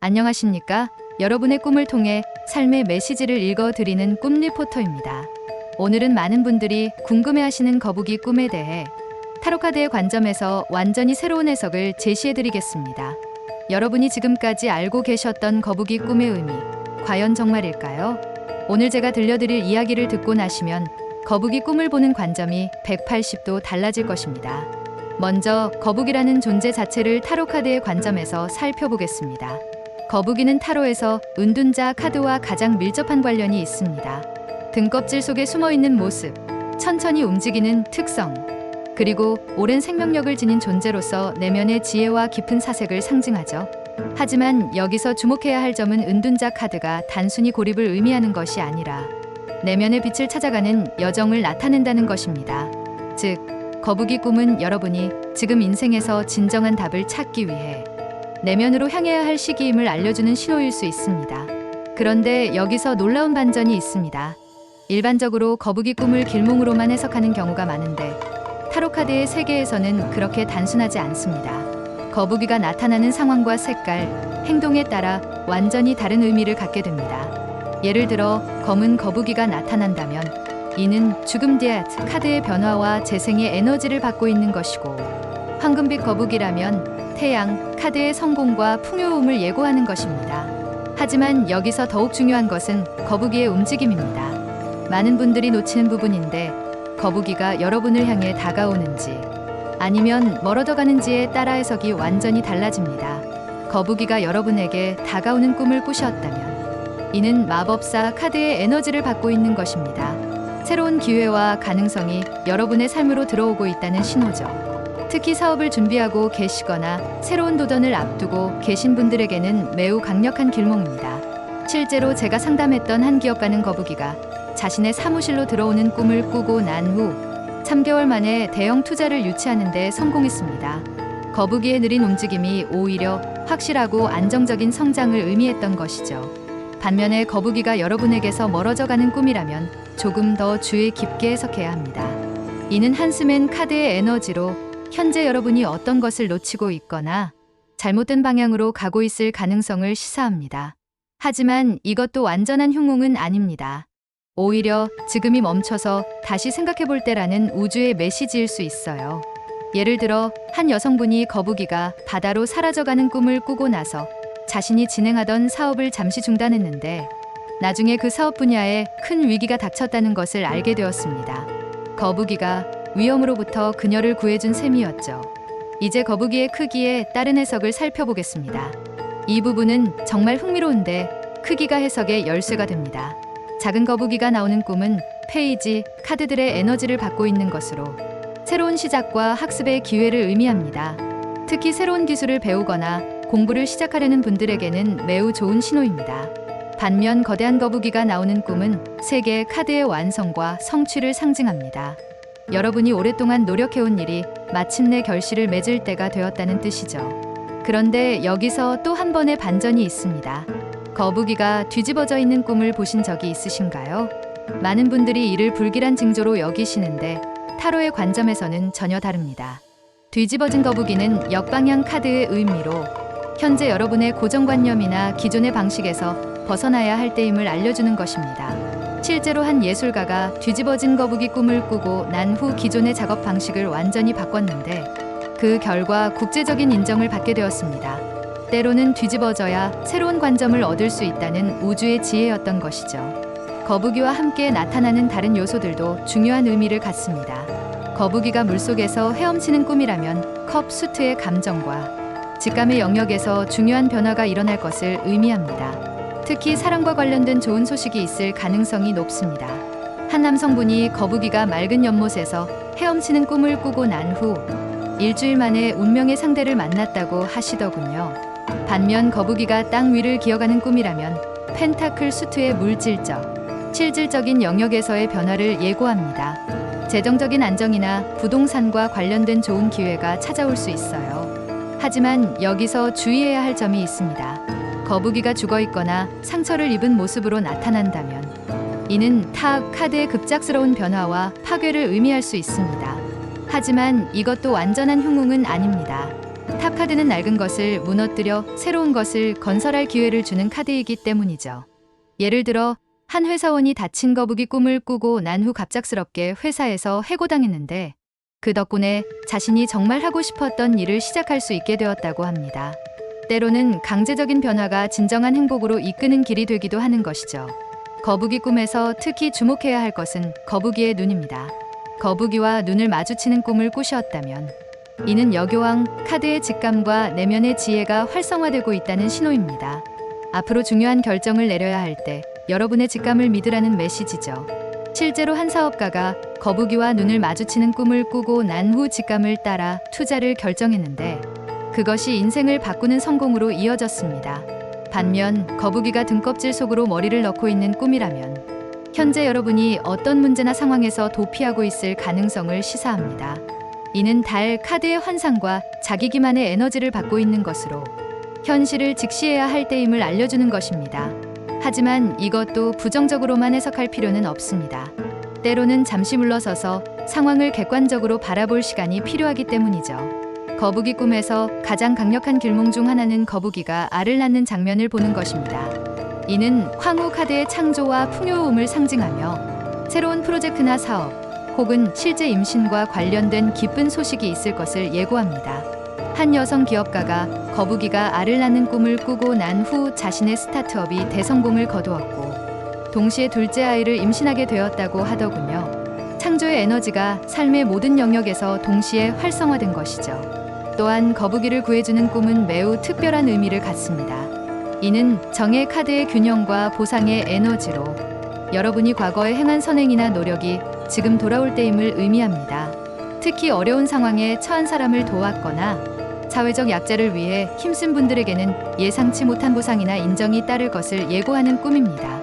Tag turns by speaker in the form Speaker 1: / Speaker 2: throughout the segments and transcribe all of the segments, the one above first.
Speaker 1: 안녕하십니까? 여러분의 꿈을 통해 삶의 메시지를 읽어드리는 꿈 리포터입니다. 오늘은 많은 분들이 궁금해하시는 거북이 꿈에 대해 타로카드의 관점에서 완전히 새로운 해석을 제시해드리겠습니다. 여러분이 지금까지 알고 계셨던 거북이 꿈의 의미, 과연 정말일까요? 오늘 제가 들려드릴 이야기를 듣고 나시면 거북이 꿈을 보는 관점이 180도 달라질 것입니다. 먼저 거북이라는 존재 자체를 타로카드의 관점에서 살펴보겠습니다. 거북이는 타로에서 은둔자 카드와 가장 밀접한 관련이 있습니다. 등껍질 속에 숨어있는 모습, 천천히 움직이는 특성, 그리고 오랜 생명력을 지닌 존재로서 내면의 지혜와 깊은 사색을 상징하죠. 하지만 여기서 주목해야 할 점은 은둔자 카드가 단순히 고립을 의미하는 것이 아니라 내면의 빛을 찾아가는 여정을 나타낸다는 것입니다. 즉, 거북이 꿈은 여러분이 지금 인생에서 진정한 답을 찾기 위해 내면으로 향해야 할 시기임을 알려주는 신호일 수 있습니다. 그런데 여기서 놀라운 반전이 있습니다. 일반적으로 거북이 꿈을 길몽으로만 해석하는 경우가 많은데 타로카드의 세계에서는 그렇게 단순하지 않습니다. 거북이가 나타나는 상황과 색깔, 행동에 따라 완전히 다른 의미를 갖게 됩니다. 예를 들어 검은 거북이가 나타난다면 이는 죽음 디앗 카드의 변화와 재생의 에너지를 받고 있는 것이고, 황금빛 거북이라면 태양 카드의 성공과 풍요로움을 예고하는 것입니다. 하지만 여기서 더욱 중요한 것은 거북이의 움직임입니다. 많은 분들이 놓치는 부분인데 거북이가 여러분을 향해 다가오는지 아니면 멀어져 가는지에 따라 해석이 완전히 달라집니다. 거북이가 여러분에게 다가오는 꿈을 꾸셨다면 이는 마법사 카드의 에너지를 받고 있는 것입니다. 새로운 기회와 가능성이 여러분의 삶으로 들어오고 있다는 신호죠. 특히 사업을 준비하고 계시거나 새로운 도전을 앞두고 계신 분들에게는 매우 강력한 길몽입니다. 실제로 제가 상담했던 한 기업가는 거북이가 자신의 사무실로 들어오는 꿈을 꾸고 난 후 3개월 만에 대형 투자를 유치하는 데 성공했습니다. 거북이의 느린 움직임이 오히려 확실하고 안정적인 성장을 의미했던 것이죠. 반면에 거북이가 여러분에게서 멀어져 가는 꿈이라면 조금 더 주의 깊게 해석해야 합니다. 이는 한스맨 카드의 에너지로 현재 여러분이 어떤 것을 놓치고 있거나 잘못된 방향으로 가고 있을 가능성을 시사합니다. 하지만 이것도 완전한 흉몽은 아닙니다. 오히려 지금이 멈춰서 다시 생각해 볼 때라는 우주의 메시지일 수 있어요. 예를 들어 한 여성분이 거북이가 바다로 사라져가는 꿈을 꾸고 나서 자신이 진행하던 사업을 잠시 중단했는데 나중에 그 사업 분야에 큰 위기가 닥쳤다는 것을 알게 되었습니다. 거북이가 위험으로부터 그녀를 구해준 셈이었죠. 이제 거북이의 크기에 따른 해석을 살펴보겠습니다. 이 부분은 정말 흥미로운데 크기가 해석의 열쇠가 됩니다. 작은 거북이가 나오는 꿈은 페이지, 카드들의 에너지를 받고 있는 것으로 새로운 시작과 학습의 기회를 의미합니다. 특히 새로운 기술을 배우거나 공부를 시작하려는 분들에게는 매우 좋은 신호입니다. 반면 거대한 거북이가 나오는 꿈은 세계의 카드의 완성과 성취를 상징합니다. 여러분이 오랫동안 노력해온 일이 마침내 결실을 맺을 때가 되었다는 뜻이죠. 그런데 여기서 또 한 번의 반전이 있습니다. 거북이가 뒤집어져 있는 꿈을 보신 적이 있으신가요? 많은 분들이 이를 불길한 징조로 여기시는데 타로의 관점에서는 전혀 다릅니다. 뒤집어진 거북이는 역방향 카드의 의미로 현재 여러분의 고정관념이나 기존의 방식에서 벗어나야 할 때임을 알려주는 것입니다. 실제로 한 예술가가 뒤집어진 거북이 꿈을 꾸고 난 후 기존의 작업 방식을 완전히 바꿨는데 그 결과 국제적인 인정을 받게 되었습니다. 때로는 뒤집어져야 새로운 관점을 얻을 수 있다는 우주의 지혜였던 것이죠. 거북이와 함께 나타나는 다른 요소들도 중요한 의미를 갖습니다. 거북이가 물속에서 헤엄치는 꿈이라면 컵 수트의 감정과 직감의 영역에서 중요한 변화가 일어날 것을 의미합니다. 특히 사랑과 관련된 좋은 소식이 있을 가능성이 높습니다. 한 남성분이 거북이가 맑은 연못에서 헤엄치는 꿈을 꾸고 난 후 일주일 만에 운명의 상대를 만났다고 하시더군요. 반면 거북이가 땅 위를 기어가는 꿈이라면 펜타클 수트의 물질적, 실질적인 영역에서의 변화를 예고합니다. 재정적인 안정이나 부동산과 관련된 좋은 기회가 찾아올 수 있어요. 하지만 여기서 주의해야 할 점이 있습니다. 거북이가 죽어 있거나 상처를 입은 모습으로 나타난다면 이는 탑 카드의 급작스러운 변화와 파괴를 의미할 수 있습니다. 하지만 이것도 완전한 흉몽은 아닙니다. 탑 카드는 낡은 것을 무너뜨려 새로운 것을 건설할 기회를 주는 카드이기 때문이죠. 예를 들어 한 회사원이 다친 거북이 꿈을 꾸고 난 후 갑작스럽게 회사에서 해고당했는데 그 덕분에 자신이 정말 하고 싶었던 일을 시작할 수 있게 되었다고 합니다. 때로는 강제적인 변화가 진정한 행복으로 이끄는 길이 되기도 하는 것이죠. 거북이 꿈에서 특히 주목해야 할 것은 거북이의 눈입니다. 거북이와 눈을 마주치는 꿈을 꾸셨다면 이는 여교왕 카드의 직감과 내면의 지혜가 활성화되고 있다는 신호입니다. 앞으로 중요한 결정을 내려야 할 때 여러분의 직감을 믿으라는 메시지죠. 실제로 한 사업가가 거북이와 눈을 마주치는 꿈을 꾸고 난 후 직감을 따라 투자를 결정했는데 그것이 인생을 바꾸는 성공으로 이어졌습니다. 반면 거북이가 등껍질 속으로 머리를 넣고 있는 꿈이라면 현재 여러분이 어떤 문제나 상황에서 도피하고 있을 가능성을 시사합니다. 이는 달 카드의 환상과 자기 기만의 에너지를 받고 있는 것으로 현실을 직시해야 할 때임을 알려주는 것입니다. 하지만 이것도 부정적으로만 해석할 필요는 없습니다. 때로는 잠시 물러서서 상황을 객관적으로 바라볼 시간이 필요하기 때문이죠. 거북이 꿈에서 가장 강력한 길몽 중 하나는 거북이가 알을 낳는 장면을 보는 것입니다. 이는 황후 카드의 창조와 풍요로움을 상징하며 새로운 프로젝트나 사업 혹은 실제 임신과 관련된 기쁜 소식이 있을 것을 예고합니다. 한 여성 기업가가 거북이가 알을 낳는 꿈을 꾸고 난 후 자신의 스타트업이 대성공을 거두었고 동시에 둘째 아이를 임신하게 되었다고 하더군요. 창조의 에너지가 삶의 모든 영역에서 동시에 활성화된 것이죠. 또한 거북이를 구해주는 꿈은 매우 특별한 의미를 갖습니다. 이는 정의 카드의 균형과 보상의 에너지로 여러분이 과거에 행한 선행이나 노력이 지금 돌아올 때임을 의미합니다. 특히 어려운 상황에 처한 사람을 도왔거나 사회적 약자를 위해 힘쓴 분들에게는 예상치 못한 보상이나 인정이 따를 것을 예고하는 꿈입니다.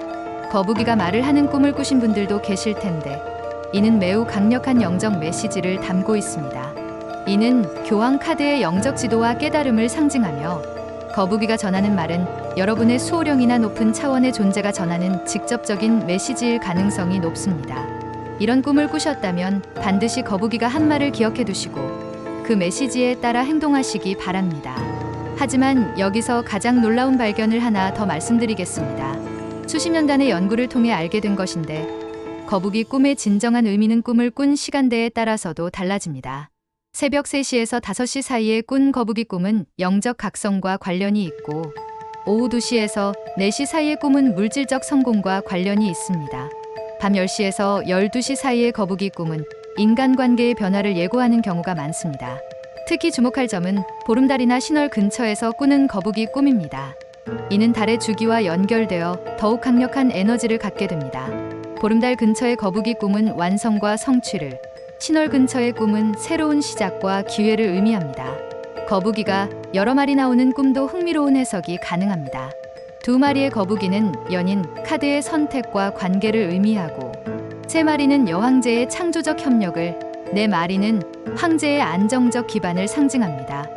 Speaker 1: 거북이가 말을 하는 꿈을 꾸신 분들도 계실 텐데 이는 매우 강력한 영적 메시지를 담고 있습니다. 이는 교황 카드의 영적 지도와 깨달음을 상징하며 거북이가 전하는 말은 여러분의 수호령이나 높은 차원의 존재가 전하는 직접적인 메시지일 가능성이 높습니다. 이런 꿈을 꾸셨다면 반드시 거북이가 한 말을 기억해 두시고 그 메시지에 따라 행동하시기 바랍니다. 하지만 여기서 가장 놀라운 발견을 하나 더 말씀드리겠습니다. 수십 년간의 연구를 통해 알게 된 것인데 거북이 꿈의 진정한 의미는 꿈을 꾼 시간대에 따라서도 달라집니다. 새벽 3시에서 5시 사이에 꾼 거북이 꿈은 영적 각성과 관련이 있고 오후 2시에서 4시 사이의 꿈은 물질적 성공과 관련이 있습니다. 밤 10시에서 12시 사이의 거북이 꿈은 인간관계의 변화를 예고하는 경우가 많습니다. 특히 주목할 점은 보름달이나 신월 근처에서 꾸는 거북이 꿈입니다. 이는 달의 주기와 연결되어 더욱 강력한 에너지를 갖게 됩니다. 보름달 근처의 거북이 꿈은 완성과 성취를, 신월 근처의 꿈은 새로운 시작과 기회를 의미합니다. 거북이가 여러 마리 나오는 꿈도 흥미로운 해석이 가능합니다. 2마리의 거북이는 연인, 카드의 선택과 관계를 의미하고 3마리는 여황제의 창조적 협력을, 4마리는 황제의 안정적 기반을 상징합니다.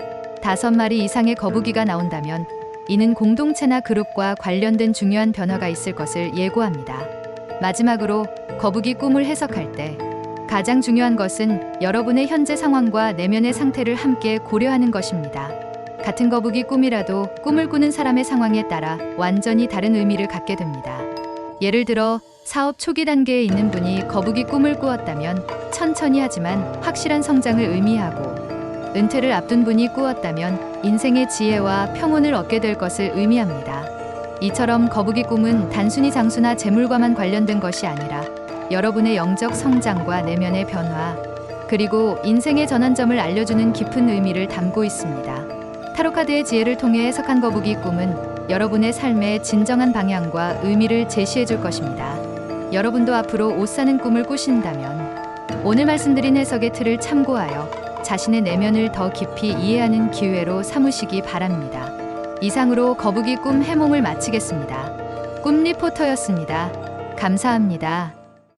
Speaker 1: 5마리 이상의 거북이가 나온다면 이는 공동체나 그룹과 관련된 중요한 변화가 있을 것을 예고합니다. 마지막으로 거북이 꿈을 해석할 때 가장 중요한 것은 여러분의 현재 상황과 내면의 상태를 함께 고려하는 것입니다. 같은 거북이 꿈이라도 꿈을 꾸는 사람의 상황에 따라 완전히 다른 의미를 갖게 됩니다. 예를 들어 사업 초기 단계에 있는 분이 거북이 꿈을 꾸었다면 천천히 하지만 확실한 성장을 의미하고 은퇴를 앞둔 분이 꾸었다면 인생의 지혜와 평온을 얻게 될 것을 의미합니다. 이처럼 거북이 꿈은 단순히 장수나 재물과만 관련된 것이 아니라 여러분의 영적 성장과 내면의 변화, 그리고 인생의 전환점을 알려주는 깊은 의미를 담고 있습니다. 타로카드의 지혜를 통해 해석한 거북이 꿈은 여러분의 삶의 진정한 방향과 의미를 제시해 줄 것입니다. 여러분도 앞으로 옷 사는 꿈을 꾸신다면 오늘 말씀드린 해석의 틀을 참고하여 자신의 내면을 더 깊이 이해하는 기회로 삼으시기 바랍니다. 이상으로 거북이 꿈 해몽을 마치겠습니다. 꿈 리포터였습니다. 감사합니다.